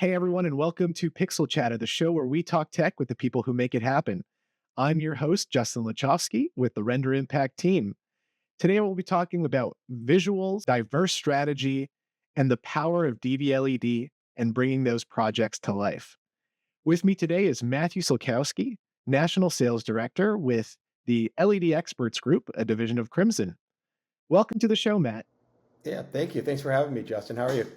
Hey everyone, and welcome to Pixel Chatter, the show where we talk tech with the people who make it happen. I'm your host, Justin Sulkowski, with the Render Impact team. Today we'll be talking about visuals, diverse strategy, and the power of dvLED and bringing those projects to life. With me today is Matthew Sulkowski, National Sales Director with the LED Experts Group, a division of Crimson. Welcome to the show, Matt. Yeah, thank you. Thanks for having me, Justin. How are you?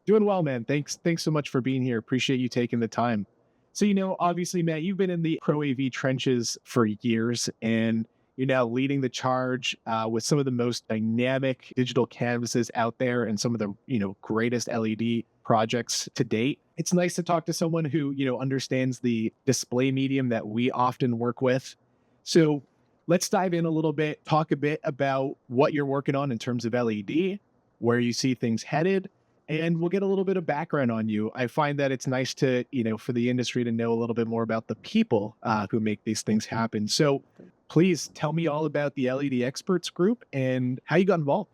Doing well, man. Thanks so much for being here. Appreciate you taking the time. So, obviously, Matt, you've been in the pro AV trenches for years, and you're now leading the charge with some of the most dynamic digital canvases out there and some of the, greatest LED projects to date. It's nice to talk to someone who, understands the display medium that we often work with. So let's dive in a little bit, talk a bit about what you're working on in terms of LED, where you see things headed, and we'll get a little bit of background on you. I find that it's nice to, for the industry to know a little bit more about the people who make these things happen. So please tell me all about the LED Experts Group and how you got involved.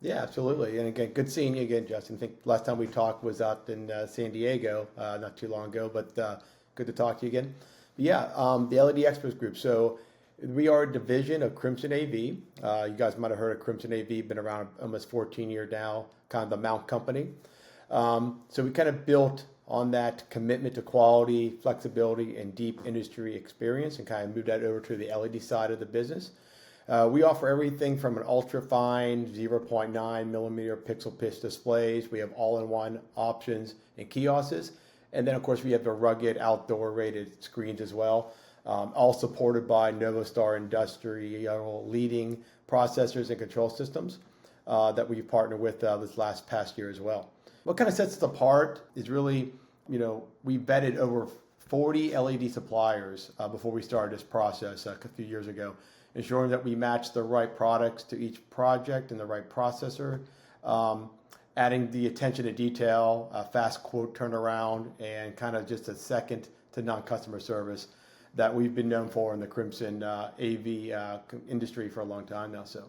Yeah, absolutely. And again, good seeing you again, Justin. I think last time we talked was out in San Diego, not too long ago, but good to talk to you again. But yeah, the LED Experts Group. So we are a division of Crimson AV. You guys might have heard of Crimson AV, been around almost 14 years now, kind of the mount company. So we kind of built on that commitment to quality, flexibility, and deep industry experience and kind of moved that over to the LED side of the business. We offer everything from an ultra fine 0.9 millimeter pixel pitch displays. We have all-in-one options and kiosks. And then, of course, we have the rugged outdoor rated screens as well, all supported by Novastar Industrial leading processors and control systems that we've partnered with this past year as well. What kind of sets us apart is really, we vetted over 40 LED suppliers before we started this process a few years ago, ensuring that we match the right products to each project and the right processor, adding the attention to detail, fast quote turnaround, and kind of just a second to non-customer service that we've been known for in the Crimson AV industry for a long time now. So.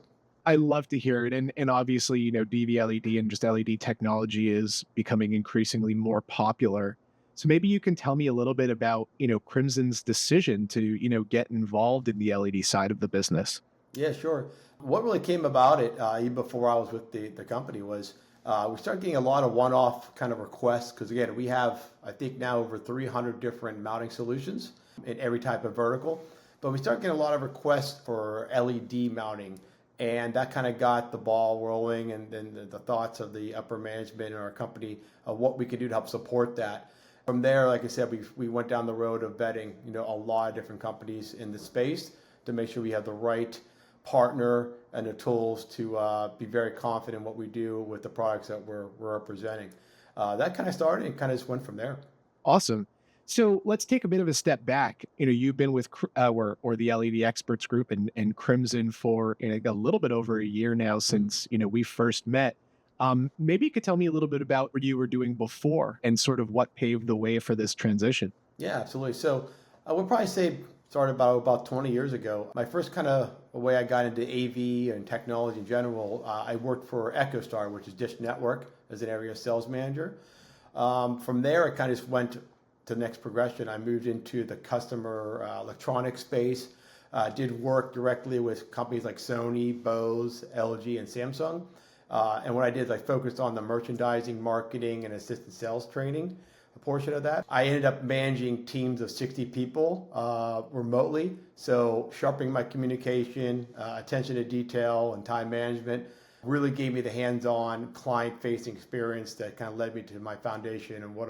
I love to hear it. And obviously, DV-LED and just LED technology is becoming increasingly more popular. So maybe you can tell me a little bit about, Crimson's decision to, get involved in the LED side of the business. Yeah, sure. What really came about it, even before I was with the company, was we started getting a lot of one-off kind of requests because, again, we have, I think, now over 300 different mounting solutions in every type of vertical. But we started getting a lot of requests for LED mounting. And that kind of got the ball rolling and then the thoughts of the upper management in our company of what we could do to help support that. From there, like I said, we went down the road of vetting, a lot of different companies in the space to make sure we have the right partner and the tools to be very confident in what we do with the products that we're representing. That kind of started and kind of just went from there. Awesome. So let's take a bit of a step back. You've been with or the LED Experts Group and Crimson for a little bit over a year now since we first met. Maybe you could tell me a little bit about what you were doing before and sort of what paved the way for this transition. Yeah, absolutely. So I would probably say started about 20 years ago. My first kind of way I got into AV and technology in general, I worked for EchoStar, which is Dish Network, as an area sales manager. From there, it kind of just went to the next progression. I moved into the customer electronics space, did work directly with companies like Sony, Bose, LG, and Samsung. And what I did is I focused on the merchandising, marketing, and assistant sales training, a portion of that. I ended up managing teams of 60 people remotely. So sharpening my communication, attention to detail, and time management really gave me the hands-on client-facing experience that kind of led me to my foundation and what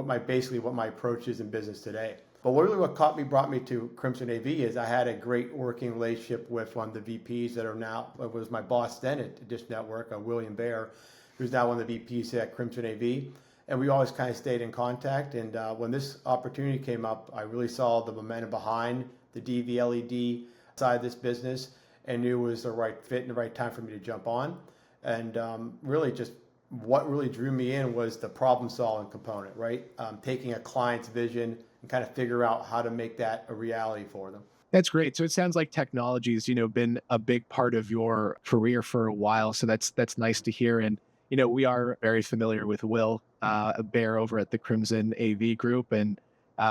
my approach is in business today. But what brought me to Crimson AV is I had a great working relationship with one of the VPs that was my boss then at Dish Network, William Baer, who's now one of the VPs at Crimson AV. And we always kind of stayed in contact. And when this opportunity came up, I really saw the momentum behind the dvLED side of this business and knew it was the right fit and the right time for me to jump on. And really just what really drew me in was the problem solving component, right? Taking a client's vision and kind of figure out how to make that a reality for them. That's great. So it sounds like technology's, been a big part of your career for a while. So that's nice to hear. And, we are very familiar with Will. a bear over at the Crimson AV Group, and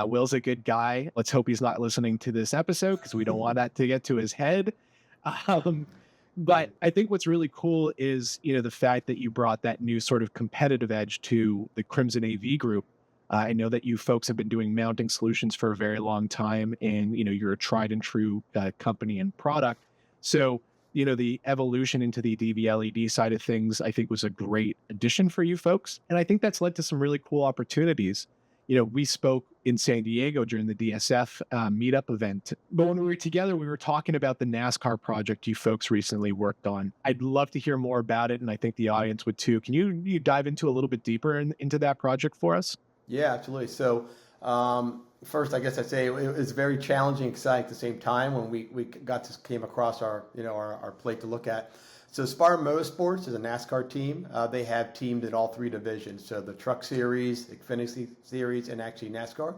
Will's a good guy. Let's hope he's not listening to this episode because we don't want that to get to his head. Um, but I think what's really cool is, the fact that you brought that new sort of competitive edge to the Crimson AV Group. I know that you folks have been doing mounting solutions for a very long time, and you're a tried and true company and product. So, the evolution into the dvLED side of things, I think was a great addition for you folks. And I think that's led to some really cool opportunities. We spoke in San Diego during the DSF meetup event, but when we were together, we were talking about the NASCAR project you folks recently worked on. I'd love to hear more about it, and I think the audience would too. Can you dive into a little bit deeper into that project for us? Yeah, absolutely. So, first, I guess I'd say it was very challenging, exciting at the same time when we came across our plate to look at. So, Spartan Motorsports is a NASCAR team. They have teamed in all three divisions, so the Truck Series, the Xfinity Series, and actually NASCAR.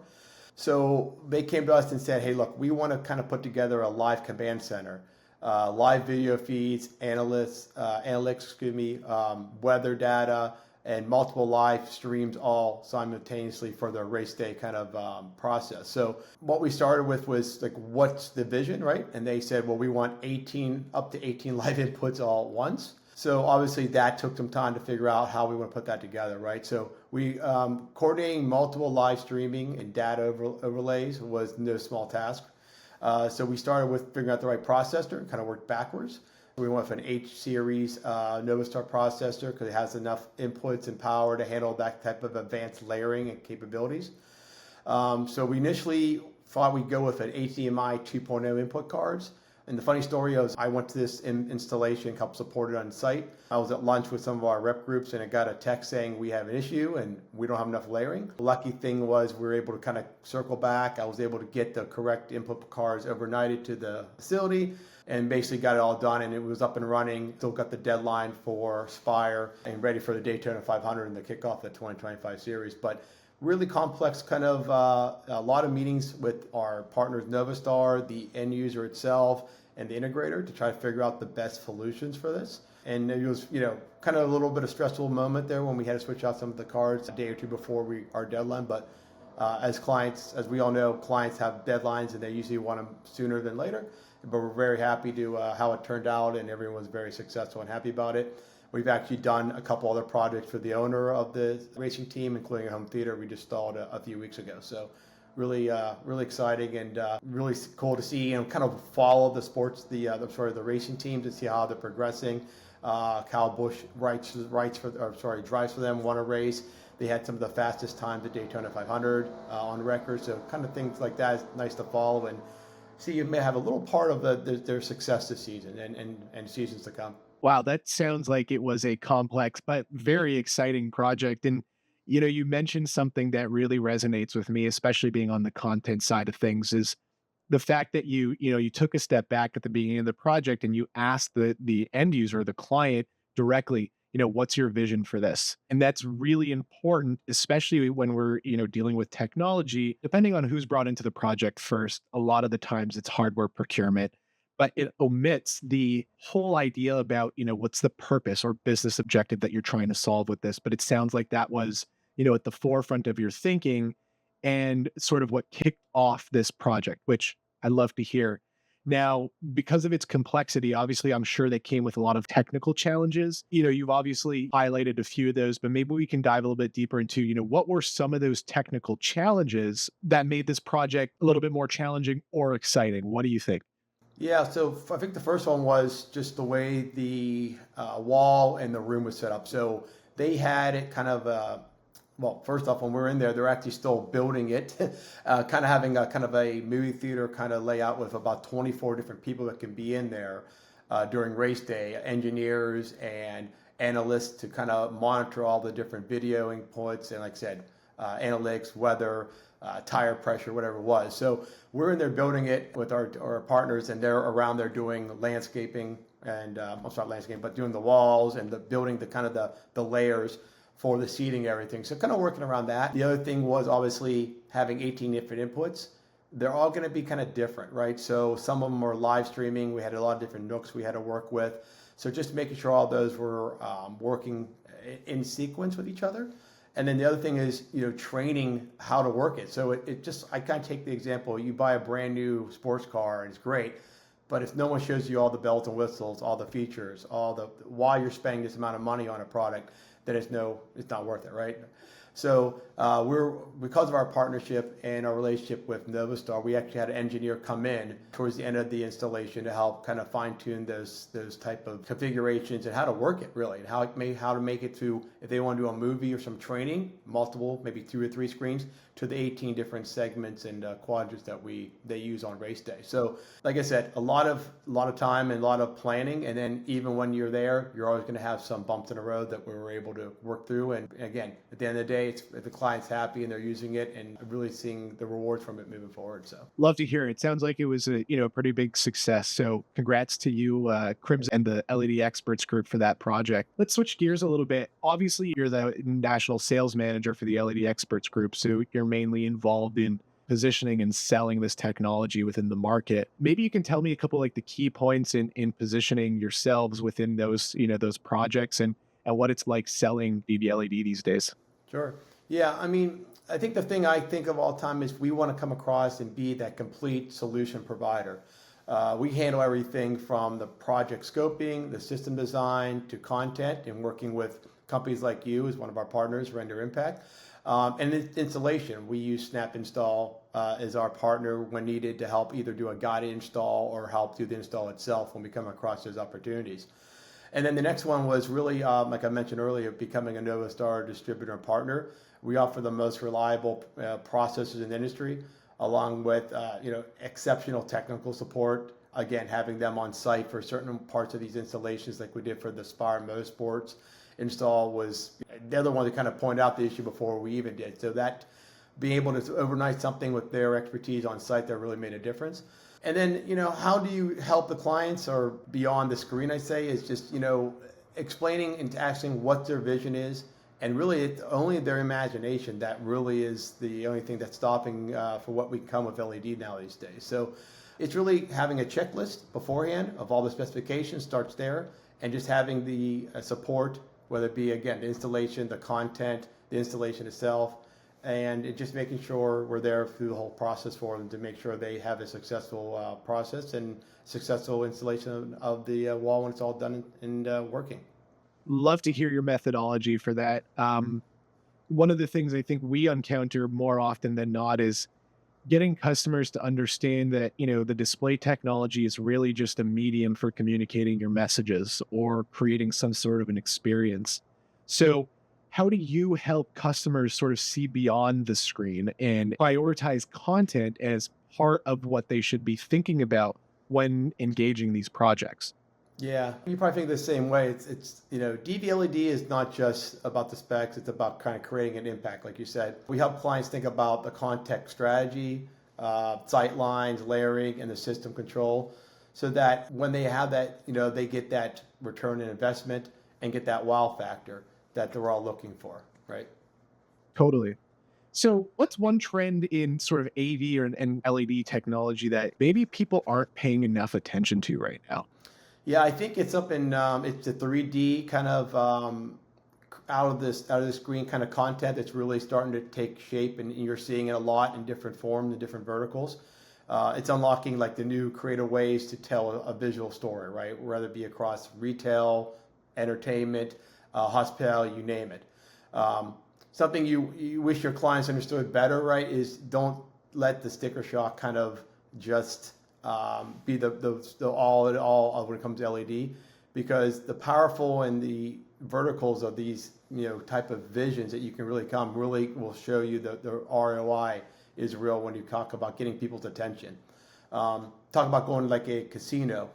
So they came to us and said, "Hey, look, we want to kind of put together a live command center, live video feeds, analytics, weather data." And multiple live streams all simultaneously for the race day kind of process. So what we started with was like, what's the vision, right? And they said, well, we want up to 18 live inputs all at once. So obviously that took some time to figure out how we want to put that together, right? So we coordinating multiple live streaming and data overlays was no small task. So we started with figuring out the right processor and kind of worked backwards. We went with an H series Novastar processor because it has enough inputs and power to handle that type of advanced layering and capabilities. So we initially thought we'd go with an HDMI 2.0 input cards. And the funny story is I went to this installation, helped support it on site. I was at lunch with some of our rep groups and I got a text saying we have an issue and we don't have enough layering. The lucky thing was we were able to kind of circle back. I was able to get the correct input cards overnighted to the facility and basically got it all done, and it was up and running. Still got the deadline for Spire and ready for the Daytona 500 and the kickoff of the 2025 series. But really complex kind of a lot of meetings with our partners, Novastar, the end user itself, and the integrator to try to figure out the best solutions for this. And it was, kind of a little bit of stressful moment there when we had to switch out some of the cards a day or two before our deadline. But as clients, as we all know, clients have deadlines and they usually want them sooner than later. But we're very happy to how it turned out, and everyone was very successful and happy about it. We've actually done a couple other projects for the owner of the racing team, including a home theater we just installed a few weeks ago. So really exciting and really cool to see and kind of follow the sports, the racing team to see how they're progressing. Kyle Busch drives for them, won a race. They had some of the fastest times at Daytona 500 on record. So kind of things like that is nice to follow and see you may have a little part of their success this season and seasons to come. Wow, that sounds like it was a complex but very exciting project. And you mentioned something that really resonates with me, especially being on the content side of things, is the fact that you took a step back at the beginning of the project and you asked the end user, the client directly, what's your vision for this? And that's really important, especially when we're, dealing with technology. Depending on who's brought into the project first, a lot of the times it's hardware procurement, but it omits the whole idea about, what's the purpose or business objective that you're trying to solve with this. But it sounds like that was, at the forefront of your thinking and sort of what kicked off this project, which I love to hear. Now, because of its complexity, obviously, I'm sure that came with a lot of technical challenges. You've obviously highlighted a few of those, but maybe we can dive a little bit deeper into, what were some of those technical challenges that made this project a little bit more challenging or exciting? What do you think? Yeah, so I think the first one was just the way the wall and the room was set up. So they had it kind of first off, when we were in there, they're actually still building it, kind of having a kind of a movie theater kind of layout with about 24 different people that can be in there during race day, engineers and analysts to kind of monitor all the different video inputs and, like I said, analytics, weather, tire pressure, whatever it was. So we're in there building it with our partners, and they're around there doing landscaping and but doing the walls and the building the kind of the layers for the seating, everything. So kind of working around that. The other thing was obviously having 18 different inputs. They're all going to be kind of different, right? So some of them are live streaming. We had a lot of different nooks we had to work with. So just making sure all those were working in sequence with each other. And then the other thing is, training how to work it. So it just, I kind of take the example, you buy a brand new sports car and it's great, but if no one shows you all the bells and whistles, all the features, why you're spending this amount of money on a product, then it's not worth it, right? So because of our partnership and our relationship with Novastar, we actually had an engineer come in towards the end of the installation to help kind of fine tune those type of configurations and how to work it really, and how to make it to, if they want to do a movie or some training, multiple, maybe 2 or 3 screens, to the 18 different segments and quadrants that they use on race day. So like I said, a lot of time and a lot of planning, and then even when you're there, you're always going to have some bumps in the road that we were able to work through. And again, at the end of the day, it's if the client's happy and they're using it and really seeing the rewards from it moving forward. So Love to hear it. Sounds like it was a pretty big success. So congrats to you, Crims and the LED Experts group for that project. Let's switch gears a little bit. Obviously, you're the national sales manager for the LED Experts group, so you're mainly involved in positioning and selling this technology within the market. Maybe you can tell me a couple like the key points in positioning yourselves within those projects and what it's like selling dvLED these days. sure. Yeah, I mean, I think the thing I think of all the time is we want to come across and be that complete solution provider. We handle everything from the project scoping, the system design, to content, and working with companies like you as one of our partners, Render Impact. And installation, we use Snap Install as our partner when needed to help either do a guided install or help do the install itself when we come across those opportunities. And then the next one was really, like I mentioned earlier, becoming a Novastar distributor and partner. We offer the most reliable processors in the industry, along with exceptional technical support. Again, having them on site for certain parts of these installations, like we did for the Spire Motorsports install, they're the one that kind of pointed out the issue before we even did. So that being able to overnight something with their expertise on site, that really made a difference. And then, how do you help the clients, or beyond the screen, I say, is just, explaining and asking what their vision is. And really, it's only their imagination that really is the only thing that's stopping for what we can come with LED now these days. So it's really having a checklist beforehand of all the specifications, starts there, and just having the support, whether it be, again, the installation, the content, the installation itself, and just making sure we're there through the whole process for them to make sure they have a successful process and successful installation of the wall when it's all done and working. Love to hear your methodology for that. One of the things I think we encounter more often than not is getting customers to understand that, the display technology is really just a medium for communicating your messages or creating some sort of an experience. So how do you help customers sort of see beyond the screen and prioritize content as part of what they should be thinking about when engaging these projects? Yeah, you probably think the same way. It's dvLED is not just about the specs. It's about kind of creating an impact, like you said. We help clients think about the context strategy, sight lines, layering, and the system control, so that when they have that, they get that return on investment and get that wow factor that they're all looking for, right? Totally. So what's one trend in sort of AV and LED technology that maybe people aren't paying enough attention to right now? Yeah, I think it's up in it's the 3D kind of out of this screen kind of content that's really starting to take shape, and you're seeing it a lot in different forms and different verticals. It's unlocking like the new creative ways to tell a visual story, right? Whether it be across retail, entertainment, hospitality, you name it. Something you wish your clients understood better, right, is don't let the sticker shock kind of just be the all in all of when it comes to LED, because the powerful and the verticals of these type of visions that you can really will show you the ROI is real when you talk about getting people's attention. Talk about going like a casino.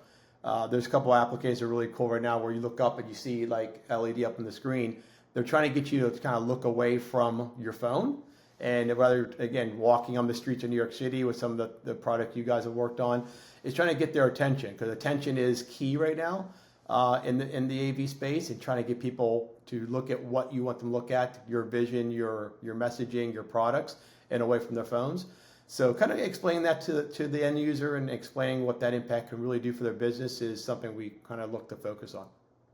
There's a couple of applications that are really cool right now where you look up and you see like LED up on the screen. They're trying to get you to kind of look away from your phone, and whether, again, walking on the streets of New York City with some of the product you guys have worked on, is trying to get their attention, because attention is key right now in the AV space, and trying to get people to look at what you want them to look at, your vision, your messaging, your products, and away from their phones. So kind of explaining that to the end user and explaining what that impact can really do for their business is something we kind of look to focus on.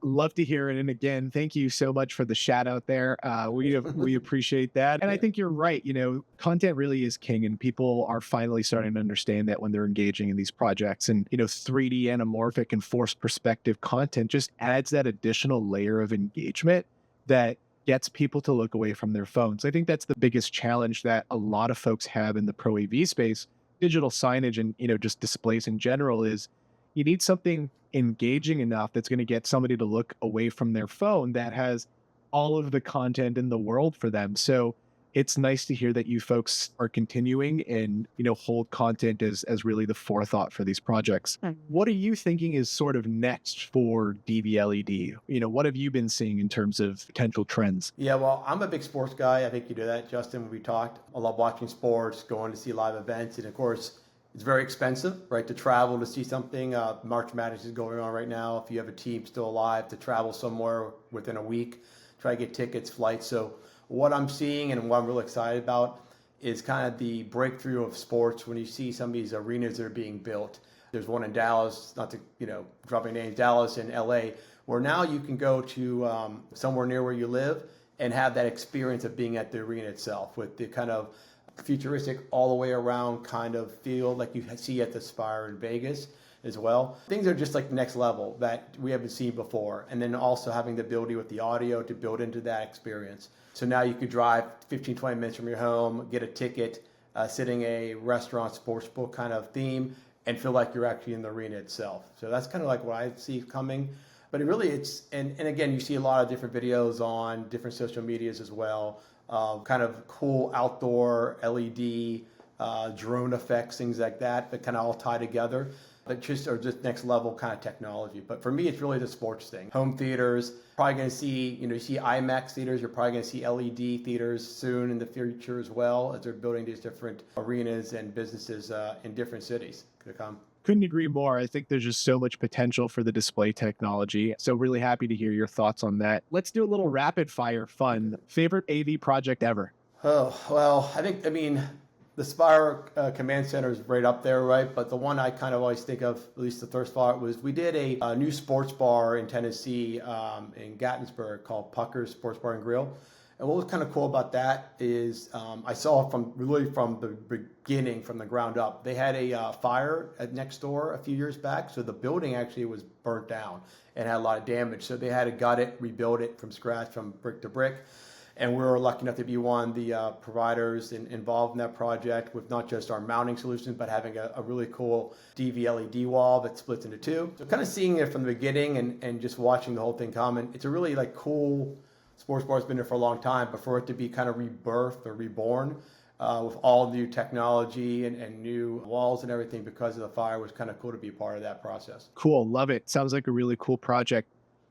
Love to hear it. And again, thank you so much for the shout out there. We appreciate that. And I Yeah. think you're right. Content really is king, and people are finally starting to understand that when they're engaging in these projects. And 3D anamorphic and forced perspective content just adds that additional layer of engagement that gets people to look away from their phones. I think that's the biggest challenge that a lot of folks have in the pro AV space, digital signage and just displays in general is you need something engaging enough that's going to get somebody to look away from their phone that has all of the content in the world for them. So it's nice to hear that you folks are continuing and hold content as really the forethought for these projects. What are you thinking is sort of next for dvLED? What have you been seeing in terms of potential trends? Yeah, well, I'm a big sports guy. I think you do that, Justin, when we talked. I love watching sports, going to see live events, and of course, it's very expensive, right, to travel to see something. March Madness is going on right now. If you have a team still alive, to travel somewhere within a week, try to get tickets, flights. So what I'm seeing and what I'm really excited about is kind of the breakthrough of sports when you see some of these arenas that are being built. There's one in Dallas, not to, dropping names, Dallas and LA, where now you can go to somewhere near where you live and have that experience of being at the arena itself with the kind of futuristic all the way around kind of feel like you see at the Spire in Vegas as well. Things are just like next level that we haven't seen before. And then also having the ability with the audio to build into that experience. So now you could drive 15, 20 minutes from your home, get a ticket, sitting a restaurant, sports book kind of theme, and feel like you're actually in the arena itself. So that's kind of like what I see coming. But it really, and again, you see a lot of different videos on different social medias as well. Kind of cool outdoor LED, drone effects, things like that kind of all tie together. But just next level kind of technology. But for me, it's really the sports thing. Home theaters, probably going to see, you see IMAX theaters. You're probably going to see LED theaters soon in the future as well, as they're building these different arenas and businesses in different cities to come. Couldn't agree more. I think there's just so much potential for the display technology. So really happy to hear your thoughts on that. Let's do a little rapid fire fun. Favorite AV project ever? Oh, well, I mean, the Spire Command Center is right up there, right? But the one I kind of always think of, at least the first thought, was we did a new sports bar in Tennessee in Gattinsburg called Pucker's Sports Bar and Grill. And what was kind of cool about that is I saw from the beginning, from the ground up. They had a fire at next door a few years back, so the building actually was burnt down and had a lot of damage. So they had to gut it, rebuild it from scratch, from brick to brick. And we were lucky enough to be one of the providers involved in that project with not just our mounting solutions, but having a really cool dvLED wall that splits into two. So kind of seeing it from the beginning and just watching the whole thing come. And it's a really cool sports bar. Has been there for a long time, but for it to be kind of rebirthed or reborn with all new technology and new walls and everything because of the fire was kind of cool to be part of that process. Cool. Love it. Sounds like a really cool project.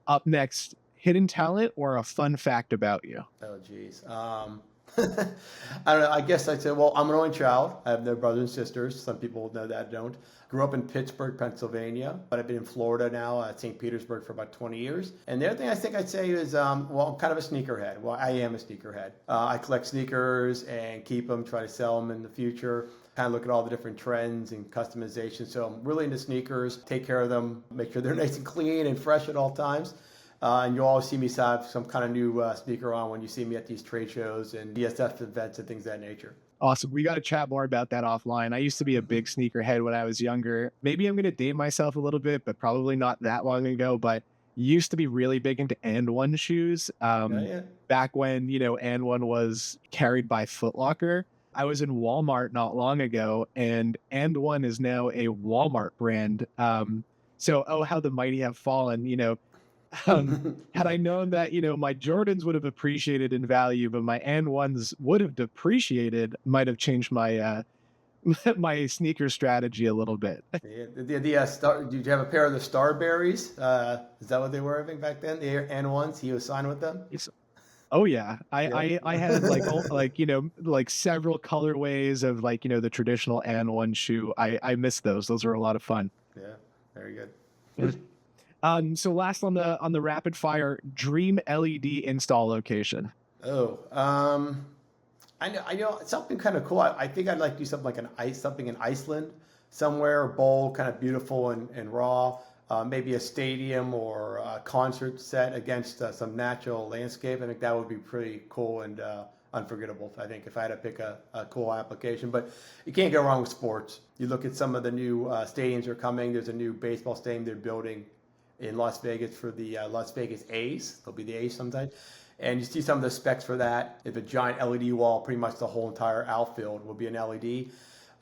Up next, hidden talent or a fun fact about you? Oh, geez. I don't know. I guess I'd say, well, I'm an only child. I have no brothers and sisters. Some people know that, don't. Grew up in Pittsburgh, Pennsylvania, but I've been in Florida now, at St. Petersburg for about 20 years. And the other thing I think I'd say is, well, I'm kind of a sneakerhead. Well, I am a sneakerhead. I collect sneakers and keep them, try to sell them in the future. Kind of look at all the different trends and customization. So I'm really into sneakers, take care of them, make sure they're nice and clean and fresh at all times. And you'll always see me have some kind of new sneaker on when you see me at these trade shows and DSF events and things of that nature. Awesome. We got to chat more about that offline. I used to be a big sneakerhead when I was younger. Maybe I'm going to date myself a little bit, but probably not that long ago. But used to be really big into And1 shoes. Yeah. Back when, And1 was carried by Foot Locker. I was in Walmart not long ago, and And1 is now a Walmart brand. So, oh, how the mighty have fallen, had I known that, my Jordans would have appreciated in value, but my And1s would have depreciated, might have changed my my sneaker strategy a little bit. Did you have a pair of the Starberries? Is that what they were, I think, back then? The N1s, he was signed with them? Oh yeah, Yeah. I had like several colorways of the traditional And1 shoe. I miss those. Those were a lot of fun. Yeah, very good. So last on the rapid fire, dream LED install location. Oh, I know something kind of cool. I think I'd like to do something like something in Iceland, somewhere bold, kind of beautiful and raw. maybe a stadium or a concert set against some natural landscape. I think that would be pretty cool and unforgettable, I think, if I had to pick a cool application. But you can't go wrong with sports. You look at some of the new stadiums that are coming. There's a new baseball stadium they're building in Las Vegas for the Las Vegas A's. They'll be the A's sometime. And you see some of the specs for that. If a giant LED wall, pretty much the whole entire outfield will be an LED.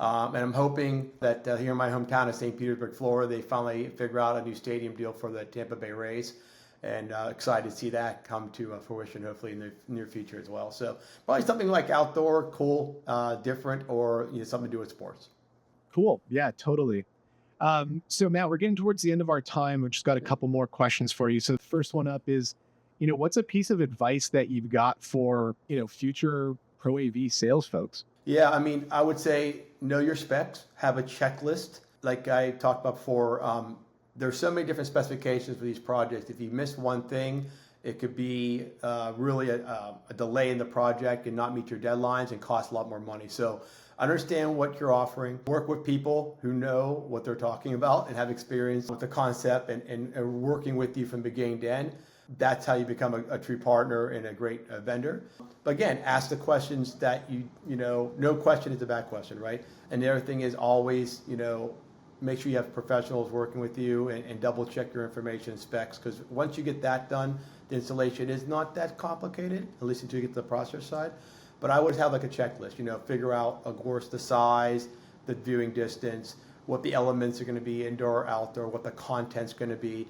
And I'm hoping that here in my hometown of St. Petersburg, Florida, they finally figure out a new stadium deal for the Tampa Bay Rays. And excited to see that come to fruition, hopefully in the near future as well. So probably something like outdoor, cool, different, or something to do with sports. Cool. Yeah, totally. So Matt, we're getting towards the end of our time. We've just got a couple more questions for you. So the first one up is, what's a piece of advice that you've got for, future Pro AV sales folks? Yeah, I mean, I would say know your specs, have a checklist. Like I talked about before, there's so many different specifications for these projects. If you miss one thing, it could be really a delay in the project and not meet your deadlines and cost a lot more money. So understand what you're offering, work with people who know what they're talking about and have experience with the concept and working with you from beginning to end. That's how you become a true partner and a great vendor. But again, ask the questions that no question is a bad question, right? And the other thing is always, make sure you have professionals working with you and double check your information and specs, because once you get that done, the installation is not that complicated, at least until you get to the process side. But I always have like a checklist, figure out, of course, the size, the viewing distance, what the elements are going to be, indoor or outdoor, what the content's going to be.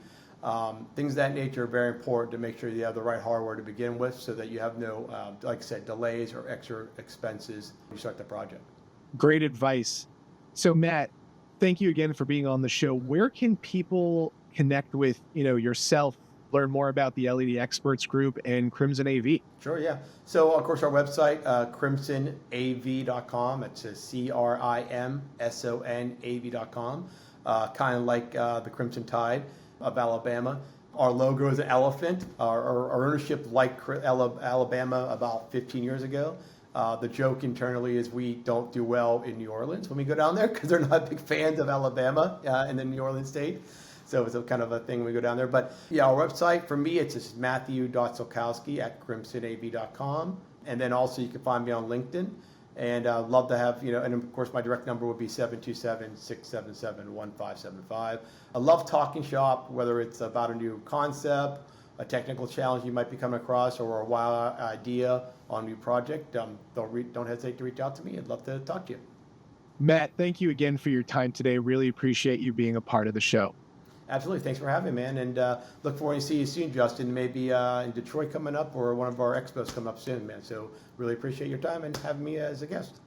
Things of that nature are very important to make sure you have the right hardware to begin with so that you have no, like I said, delays or extra expenses when you start the project. Great advice. So Matt, thank you again for being on the show. Where can people connect with, yourself, learn more about the LED Experts Group and Crimson AV? Sure, yeah. So, of course, our website, crimsonav.com. It's CRIMSONAV.com. Kind of like the Crimson Tide of Alabama. Our logo is an elephant. Our ownership liked Alabama about 15 years ago. The joke internally is we don't do well in New Orleans when we go down there because they're not big fans of Alabama in the New Orleans state. So it's a kind of a thing when we go down there. But yeah, our website, for me, it's just matthew.sulkowski@crimsonav.com. And then also you can find me on LinkedIn. And I'd love to have, and of course my direct number would be 727-677-1575. I love talking shop, whether it's about a new concept, a technical challenge you might be coming across, or a wild idea on a new project. Don't hesitate to reach out to me. I'd love to talk to you. Matt, thank you again for your time today. Really appreciate you being a part of the show. Absolutely. Thanks for having me, man. And look forward to see you soon, Justin. Maybe in Detroit coming up, or one of our expos coming up soon, man. So really appreciate your time and having me as a guest.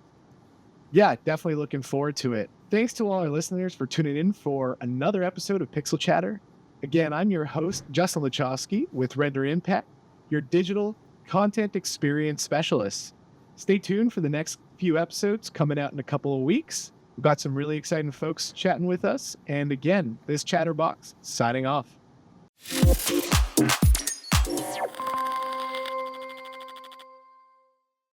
Yeah, definitely looking forward to it. Thanks to all our listeners for tuning in for another episode of Pixel Chatter. Again, I'm your host, Justin Sulkowski with Render Impact, your digital content experience specialist. Stay tuned for the next few episodes coming out in a couple of weeks. We've got some really exciting folks chatting with us. And again, this Chatterbox signing off.